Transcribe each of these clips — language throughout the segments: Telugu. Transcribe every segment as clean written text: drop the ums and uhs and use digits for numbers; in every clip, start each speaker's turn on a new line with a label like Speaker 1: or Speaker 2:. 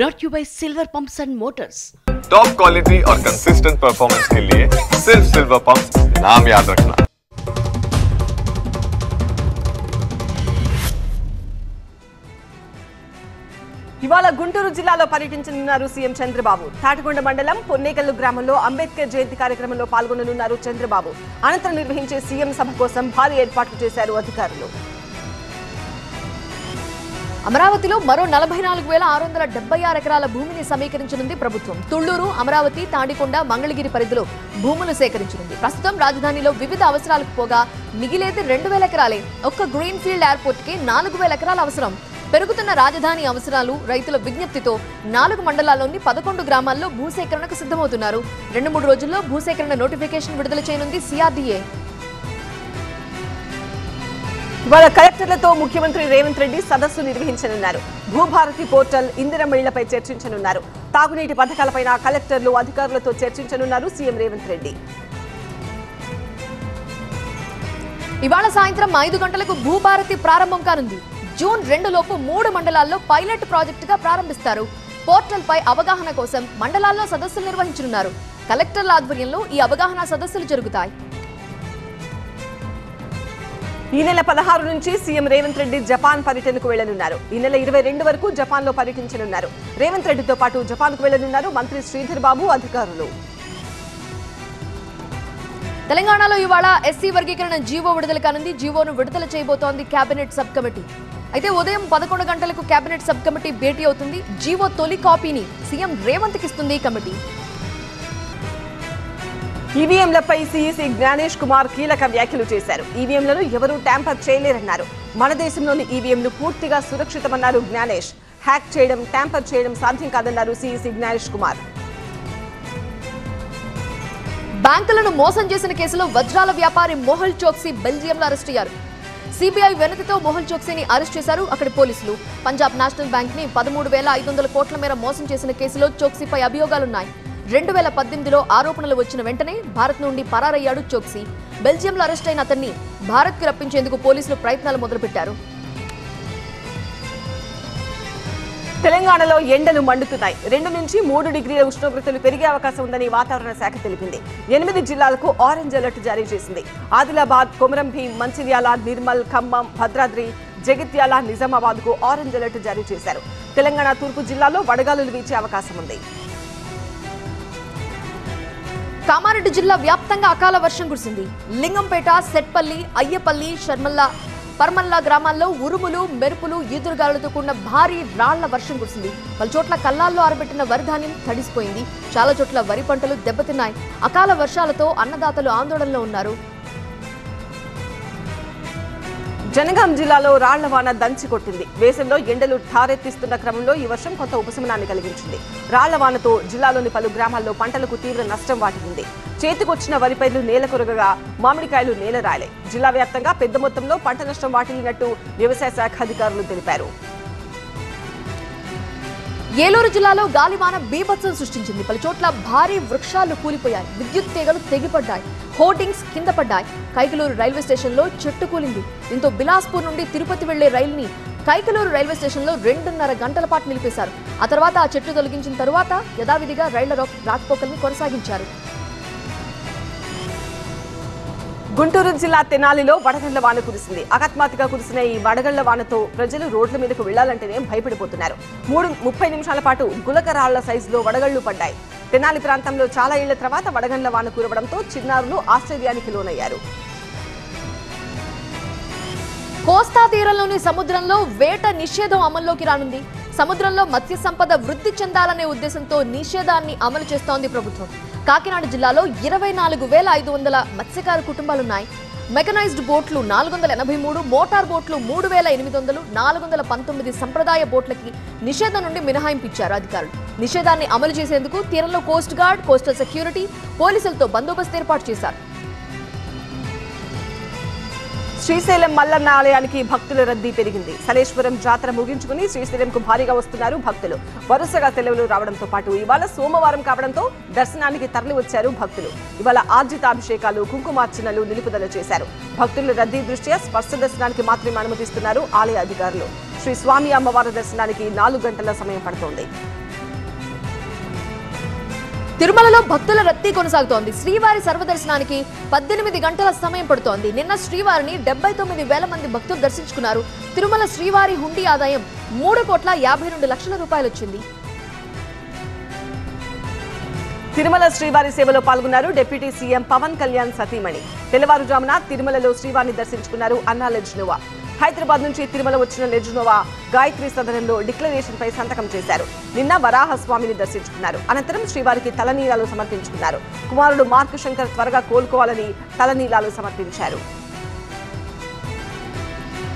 Speaker 1: brought to you by Silver Pumps and Motors.
Speaker 2: Top quality और कंसिस्टेंट परफॉर्मेंस के लिए सिर्फ सिल्वर पंप्स नाम याद रखना।
Speaker 3: ఇవాళ గుంటూరు జిల్లాలో పర్యటించనున్నారు సీఎం చంద్రబాబు. తాటికొండ మండలం పొన్నేకల్లు గ్రామంలో అంబేద్కర్ జయంతి కార్యక్రమంలో పాల్గొననున్నారు చంద్రబాబు. అనంతరం నిర్వహించే సీఎం సభ కోసం భారీ ఏర్పాట్లు చేశారు అధికారులు.
Speaker 4: అమరావతిలో మరో 44,676 ఎకరాల భూమిని సమీకరించనుంది ప్రభుత్వం. తుళ్లూరు, అమరావతి, తాడికొండ, మంగళగిరి పరిధిలో భూములు సేకరించనుంది. ప్రస్తుతం రాజధానిలో వివిధ అవసరాలకు పోగా మిగిలేది 2,000 ఎకరాలే. ఒక్క గ్రీన్ ఫీల్డ్ ఎయిర్పోర్ట్ కి 4,000 ఎకరాల అవసరం. పెరుగుతున్న రాజధాని అవసరాలు, రైతుల విజ్ఞప్తితో 4 మండలాల్లోని 11 గ్రామాల్లో భూసేకరణకు సిద్ధమవుతున్నారు. 2-3 రోజుల్లో భూసేకరణ నోటిఫికేషన్ విడుదల చేయనుంది సిఆర్డీఏ.
Speaker 3: ఇవాళ కలెక్టర్లతో ముఖ్యమంత్రి రేవంత్ రెడ్డి సదస్సు నిర్వహించనున్నారు. భూభారతి పోర్టల్, ఇందిరమ్మ ఇళ్లపై చర్చించనున్నారు. తాగునీటి పథకాలపై కలెక్టర్లు అధికారులతో చర్చించనున్నారు సీఎం రేవంత్ రెడ్డి.
Speaker 4: ఇవాళ సాయంత్రం 5 గంటలకు భూభారతి ప్రారంభం కానుంది. జూన్ 2 లోపు 3 మండలాల్లో పైలట్ ప్రాజెక్టుగా ప్రారంభిస్తారు. పోర్టల్ పై అవగాహన కోసం మండలాల్లో సదస్సులు నిర్వహించనున్నారు. కలెక్టర్ల ఆధ్వర్యంలో ఈ అవగాహన సదస్సులు జరుగుతాయి.
Speaker 3: ఈ నెల 16 నుంచి సీఎం రేవంత్ రెడ్డి జపాన్ పర్యటనకు వెళ్లనున్నారు. ఈ నెల 22 వరకు జపాన్ లో పర్యటించనున్నారు. రేవంత్ రెడ్డితో పాటు జపాన్ కు వెళ్లనున్నారు మంత్రి శ్రీధర్ బాబు, అధికారులు.
Speaker 4: తెలంగాణలో ఇవాళ ఎస్సీ వర్గీకరణ జీవో విడుదల కానుంది. జీవోను విడుదల చేయబోతోంది కేబినెట్ సబ్ కమిటీ. అయితే ఉదయం 11 గంటలకు కేబినెట్ సబ్ కమిటీ భేటీ అవుతుంది. జీవో తొలి కాపీని సీఎం రేవంత్ కి ఇస్తుంది ఈ కమిటీ.
Speaker 3: ఈవీఎంలపై సీఈసీ జ్ఞానేష్ కుమార్ కీలక వ్యాఖ్యలు చేశారు. ఈవీఎంలను ఎవరూ ట్యాంపర్ చేయలేరన్నారు. మన దేశంలోని ఈవీఎంలు పూర్తిగా సురక్షితమన్నారు జ్ఞానేష్. హ్యాక్ చేయడం, ట్యాంపర్ చేయడం సాధ్యం కాదన్నారు సీఈసీ జ్ఞానేష్ కుమార్.
Speaker 4: బ్యాంకులను మోసం చేసిన కేసులో వజ్రాల వ్యాపారి మోహల్ చోక్సీ బెల్జియంలో అరెస్ట్ అయ్యారు. సిబిఐ వెనుకతో మోహల్ చోక్సీని అరెస్ట్ చేశారు అక్కడి పోలీసులు. పంజాబ్ నేషనల్ బ్యాంక్ ని 13,500 కోట్ల మేర మోసం చేసిన కేసులో చోక్సీపై అభియోగాలున్నాయి. 2018లో ఆరోపణలు వచ్చిన వెంటనే భారత్ నుండి పరారయ్యాడు చోక్సీ. బెల్జియంలో అరెస్ట్ అయిన అతన్ని భారత్కు రప్పించేందుకు పోలీసులు ప్రయత్నాలు మొదలుపెట్టారు.
Speaker 3: తెలంగాణలో ఎండలు మండుతున్నాయి. 2 నుంచి 3 డిగ్రీల ఉష్ణోగ్రతలు పెరిగే అవకాశం ఉందని వాతావరణ శాఖ తెలిపింది. 8 జిల్లాలకు ఆరెంజ్ అలర్ట్ జారీ చేసింది. ఆదిలాబాద్, కొమరం భీం, మంచిర్యాల, నిర్మల్, ఖమ్మం, భద్రాద్రి, జగిత్యాల, నిజామాబాద్ కు ఆరెంజ్ అలర్ట్ జారీ చేశారు. తెలంగాణ తూర్పు జిల్లాలో వడగాలులు వీచే అవకాశం ఉంది.
Speaker 4: కామారెడ్డి జిల్లా వ్యాప్తంగా అకాల వర్షం కురిసింది. లింగంపేట, సెట్పల్లి, అయ్యపల్లి, షర్మల్ల, పర్మల్ల గ్రామాల్లో ఉరుములు, మెరుపులు, ఈదురుగాలులతో కూడిన భారీ రాళ్ల వర్షం కురిసింది. పలు చోట్ల కల్లాల్లో ఆరబెట్టిన వరి ధాన్యం తడిసిపోయింది. చాలా చోట్ల వరి పంటలు దెబ్బతిన్నాయి. అకాల వర్షాలతో అన్నదాతలు ఆందోళనలో ఉన్నారు.
Speaker 3: జనగాం జిల్లాలో రాళ్ల వాన దంచి కొట్టింది. వేసవిలో ఎండలు ఠారెత్తిస్తున్న క్రమంలో ఈ వర్షం కొంత ఉపశమనాన్ని కలిగించింది. రాళ్ల వానతో జిల్లాలోని పలు గ్రామాల్లో పంటలకు తీవ్ర నష్టం వాటిల్లింది. చేతికొచ్చిన వరి పైర్లు నేల కొరగగా, మామిడికాయలు నేలరాలే. జిల్లా వ్యాప్తంగా పెద్ద మొత్తంలో పంట నష్టం వాటిల్లినట్టు వ్యవసాయ శాఖ అధికారులు తెలిపారు.
Speaker 4: ఏలూరు జిల్లాలో గాలివాన బీభత్సం సృష్టించింది. పలు చోట్ల భారీ వృక్షాలు కూలిపోయాయి. విద్యుత్ తీగలు తెగిపడ్డాయి. హోర్డింగ్స్ కింద పడ్డాయి. కైకలూరు రైల్వే స్టేషన్లో చెట్టు కూలింది. దీంతో బిలాస్పూర్ నుండి తిరుపతి వెళ్లే రైలుని కైకలూరు రైల్వే స్టేషన్లో 2.5 గంటల పాటు నిలిపేశారు. ఆ తర్వాత ఆ చెట్టు తొలగించిన తరువాత యథావిధిగా రైళ్ల రాకపోకల్ని కొనసాగించారు.
Speaker 3: గుంటూరు జిల్లా తెనాలిలో వడగళ్ల వాన కురిసింది. అకస్మాత్తుగా కురిసిన ఈ వడగళ్ల వానతో ప్రజలు రోడ్ల మీదకు వెళ్లాలంటేనే భయపడిపోతున్నారు. 30 నిమిషాల పాటు గులకరాళ్ల సైజులో వడగళ్లు పడ్డాయి. తెనాలి ప్రాంతంలో చాలా ఏళ్ల తర్వాత వడగళ్ల వాన కురవడంతో చిన్నారులు ఆశ్చర్యానికి లోనయ్యారు.
Speaker 4: కోస్తా తీరంలోని సముద్రంలో వేట నిషేధం అమల్లోకి రానుంది. సముద్రంలో మత్స్య సంపద వృద్ధి చెందాలనే ఉద్దేశంతో నిషేధాన్ని అమలు చేస్తోంది ప్రభుత్వం. కాకినాడ జిల్లాలో 24,500 మత్స్యకార కుటుంబాలున్నాయి. మెకనైజ్డ్ బోట్లు 483, మోటార్ బోట్లు 3,800, 419 సంప్రదాయ బోట్లకి నిషేధం నుండి మినహాయింపు ఇచ్చారు అధికారులు. నిషేధాన్ని అమలు చేసేందుకు తీరంలో కోస్ట్ గార్డ్, కోస్టల్ సెక్యూరిటీ, పోలీసులతో బందోబస్తు ఏర్పాటు చేశారు.
Speaker 3: శ్రీశైలం మల్లన్న ఆలయానికి భక్తుల రద్దీ పెరిగింది. సలేశ్వరం జాతర ముగించుకుని శ్రీశైలంకు భారీగా వస్తున్నారు భక్తులు. వరుసగా సెలవులు రావడంతో పాటు ఇవాళ సోమవారం కావడంతో దర్శనానికి తరలి వచ్చారు భక్తులు. ఇవాళ ఆర్జితాభిషేకాలు, కుంకుమార్చనలు నిలుపుదల చేశారు. భక్తుల రద్దీ దృష్ట్యా స్పర్శ దర్శనానికి మాత్రమే అనుమతిస్తున్నారు ఆలయ అధికారులు. శ్రీ స్వామి అమ్మవారి దర్శనానికి 4 గంటల సమయం పడుతోంది.
Speaker 4: తిరుమలలో భక్తుల రద్దీ కొనసాగుతోంది. శ్రీవారి సర్వదర్శనానికి 18 గంటల సమయం పడుతోంది. నిన్న శ్రీవారిని 79,000 మంది భక్తులు దర్శించుకున్నారు. తిరుమల శ్రీవారి హుండీ ఆదాయం 3,52,00,000 రూపాయలు వచ్చింది.
Speaker 3: తిరుమల శ్రీవారి సేవలో పాల్గొన్నారు డిప్యూటీ సీఎం పవన్ కళ్యాణ్ సతీమణి. తెల్లవారుజామున తిరుమలలో శ్రీవారిని దర్శించుకున్నారు అన్నా లెజ్నోవా. హైదరాబాద్ నుంచి తిరుమల వచ్చిన లెజ్నోవా గాయత్రి సదనంలో డిక్లరేషన్ పై సంతకం చేశారు. నిన్న వరాహస్వామిని దర్శించుకున్నారు. అనంతరం శ్రీవారికి తలనీలాలు సమర్పించుకున్నారు. కుమారుడు మార్క్ శంకర్ త్వరగా కోలుకోవాలని తలనీలాలు సమర్పించారు.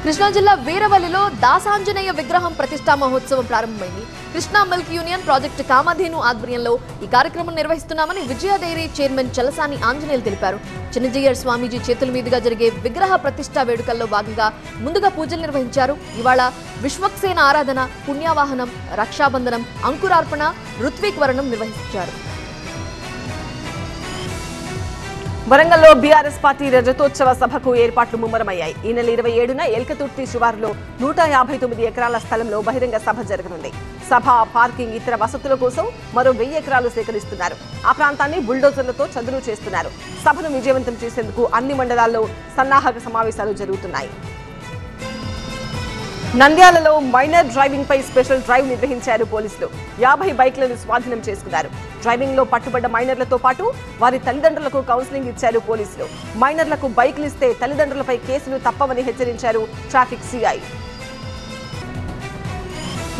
Speaker 4: కృష్ణా జిల్లా వీరవల్లిలో దాసాంజనేయ విగ్రహం ప్రతిష్టా మహోత్సవం ప్రారంభమైంది. Krishna milk union project Kamadhenu ఆధ్వర్యంలో ఈ కార్యక్రమం నిర్వహిస్తున్నామని విజయ డైరీ చైర్మన్ చలసాని ఆంజనేయులు తెలిపారు. చిన్నజీయర్ స్వామీజీ చేతుల మీదుగా జరిగే విగ్రహ ప్రతిష్టా వేడుకల్లో భాగంగా ముందుగా పూజలు నిర్వహించారు. ఇవాళ విశ్వక్సేన ఆరాధన, పుణ్యవాహనం, రక్షాబంధనం, అంకురార్పణ, ఋత్విక్వరణం నిర్వహించారు.
Speaker 3: వరంగల్లో బీఆర్ఎస్ పార్టీ రజతోత్సవ సభకు ఏర్పాట్లు ముమ్మరమయ్యాయి. ఈ నెల 27న ఎల్కతుర్తి శివారులో 159 ఎకరాల స్థలంలో బహిరంగ సభ జరగనుంది. సభ, పార్కింగ్, ఇతర వసతుల కోసం మరో 1000 ఎకరాలు సేకరిస్తున్నారు. ఆ ప్రాంతాన్ని బుల్డోజర్లతో చదును చేస్తున్నారు. సభను విజయవంతం చేసేందుకు అన్ని మండలాల్లో సన్నాహక సమావేశాలు జరుగుతున్నాయి. నంద్యాలలో మైనర్ డ్రైవింగ్ పై స్పెషల్ డ్రైవ్ నిర్వహించారు పోలీసులు. 50 బైక్లను స్వాధీనం చేసుకున్నారు. డ్రైవింగ్ లో పట్టుబడ్డ మైనర్లతో పాటు వారి తల్లిదండ్రులకు కౌన్సిలింగ్ ఇచ్చారు పోలీసులు. మైనర్లకు బైక్లు ఇస్తే తల్లిదండ్రులపై కేసులు తప్పవని హెచ్చరించారు ట్రాఫిక్ సిఐ.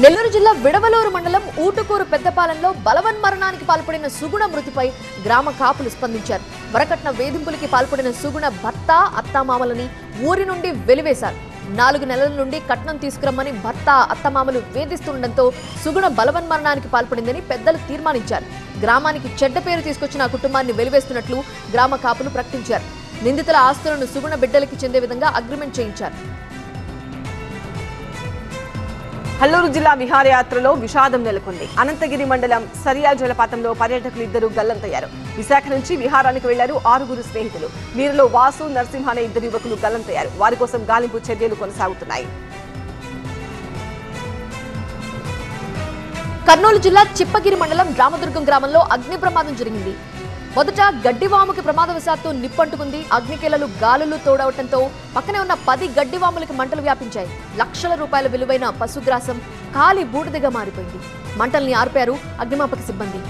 Speaker 4: నెల్లూరు జిల్లా విడవలూరు మండలం ఊటుకూరు పెద్దపాలెంలో బలవన్మరణానికి పాల్పడిన సుగుణ మృతిపై గ్రామ కాపులు స్పందించారు. వరకట్న వేధింపులకి పాల్పడిన సుగుణ భర్త, అత్తామామలని ఊరి నుండి వెలివేశారు. 4 నెలల నుండి కట్నం తీసుకురమ్మని భర్త, అత్తమామలు వేధిస్తుండటంతో సుగుణ బలవన్మరణానికి పాల్పడిందని పెద్దలు తీర్మానించారు. గ్రామానికి చెడ్డ పేరు తీసుకొచ్చిన ఆ కుటుంబాన్ని వెలివేస్తున్నట్లు గ్రామ కాపులు ప్రకటించారు. నిందితుల ఆస్తులను సుగుణ బిడ్డలకి చెందే విధంగా అగ్రిమెంట్ చేయించారు.
Speaker 3: హల్లూరు జిల్లా విహారయాత్రలో విషాదం నెలకొంది. అనంతగిరి మండలం సరియా జలపాతంలో పర్యాటకులు 2 గల్లంతయ్యారు. విశాఖ నుంచి విహారానికి వెళ్లారు 6 స్నేహితులు. వీరిలో వాసు, నరసింహ అనే 2 యువకులు గల్లంతయ్యారు. వారి కోసం గాలింపు చర్యలు కొనసాగుతున్నాయి.
Speaker 4: కర్నూలు జిల్లా చిప్పగిరి మండలం రామదుర్గం గ్రామంలో అగ్ని ప్రమాదం జరిగింది. మొదట గడ్డివాముకి ప్రమాదవశాత్తు నిప్పంటుకుంది. అగ్నికేలలు, గాలులు తోడవటంతో పక్కనే ఉన్న 10 గడ్డివాములకి మంటలు వ్యాపించాయి. లక్షల రూపాయల విలువైన పశుగ్రాసం కాలి బూడిదగా మారిపోయింది. మంటల్ని ఆర్పారు అగ్నిమాపక సిబ్బంది.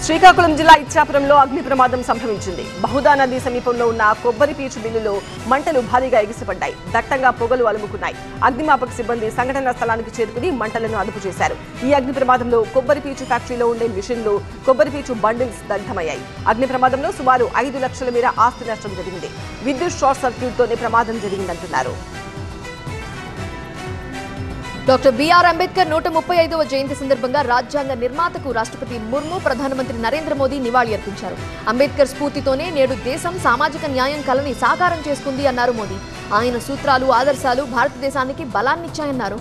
Speaker 3: శ్రీకాకుళం జిల్లా ఇచ్చాపురంలో అగ్ని ప్రమాదం సంభవించింది. బహుదా నది సమీపంలో ఉన్న కొబ్బరి పీచు బిల్లులో మంటలు భారీగా ఎగిసిపడ్డాయి. దట్టంగా పొగలు అలుముకున్నాయి. అగ్నిమాపక సిబ్బంది సంఘటనా స్థలానికి చేరుకుని మంటలను అదుపు చేశారు. ఈ అగ్ని ప్రమాదంలో కొబ్బరి పీచు ఫ్యాక్టరీలో ఉండే మిషన్లు, కొబ్బరి పీచు బండిల్స్ దగ్ధమయ్యాయి. అగ్ని ప్రమాదంలో సుమారు 5 లక్షల మేర ఆస్తి నష్టం జరిగింది. విద్యుత్ షార్ట్ సర్క్యూట్తోనే ప్రమాదం జరిగిందంటున్నారు.
Speaker 4: డాక్టర్ బిఆర్ అంబేద్కర్ 135వ జయంతి సందర్భంగా రాజ్యాంగ నిర్మాతకు రాష్ట్రపతి ముర్ము, ప్రధానమంత్రి నరేంద్ర మోదీ నివాళి అర్పించారు. అంబేద్కర్ స్ఫూర్తితోనే నేడు దేశం సామాజిక న్యాయం కలని సాకారం చేసుకుంది అన్నారు మోదీ. ఆయన సూత్రాలు, ఆదర్శాలు భారతదేశానికి బలాన్నిచ్చాయన్నారు.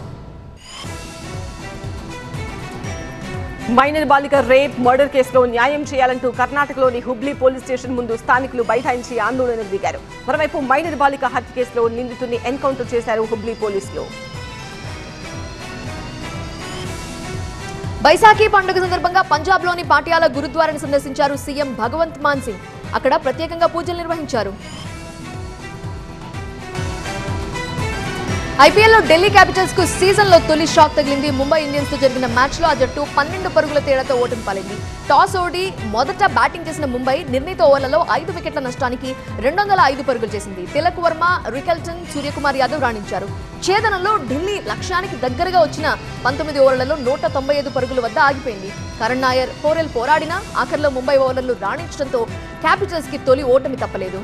Speaker 3: మైనర్ బాలిక రేప్, మర్డర్ కేసులో న్యాయం చేయాలంటూ కర్ణాటకలోని హుబ్లీ పోలీస్ స్టేషన్ ముందు స్థానికులు బైఠాయించి ఆందోళనకు దిగారు. మరోవైపు మైనర్ బాలిక హత్య కేసులో నిందితుడిని ఎన్కౌంటర్ చేశారు హుబ్లీ పోలీసులు.
Speaker 4: బైసాఖీ పండుగ సందర్భంగా పంజాబ్లోని పాటియాల గురుద్వారాను సందర్శించారు సీఎం భగవంత్ మాన్ సింగ్. అక్కడ ప్రత్యేకంగా పూజలు నిర్వహించారు. ఐపీఎల్లో ఢిల్లీ క్యాపిటల్స్ కు సీజన్ లో తొలి షాక్ తగిలింది. ముంబై ఇండియన్స్ తో జరిగిన మ్యాచ్ లో ఆ జట్టు 12 పరుగుల తేడాతో ఓటమి పాలైంది. టాస్ ఓడి మొదట బ్యాటింగ్ చేసిన ముంబై నిర్ణీత ఓవర్లలో 5 వికెట్ల నష్టానికి 205 పరుగులు చేసింది. తిలక్ వర్మ, రికెల్టన్, సూర్యకుమార్ యాదవ్ రాణించారు. ఛేదనలో ఢిల్లీ లక్ష్యానికి దగ్గరగా వచ్చిన 19 ఓవర్లలో 195 పరుగుల వద్ద ఆగిపోయింది. కరణ్ నాయర్, పోరెల్ పోరాడినా ఆఖరిలో ముంబై ఓవర్లలో రాణించడంతో క్యాపిటల్స్ కి తొలి ఓటమి తప్పలేదు.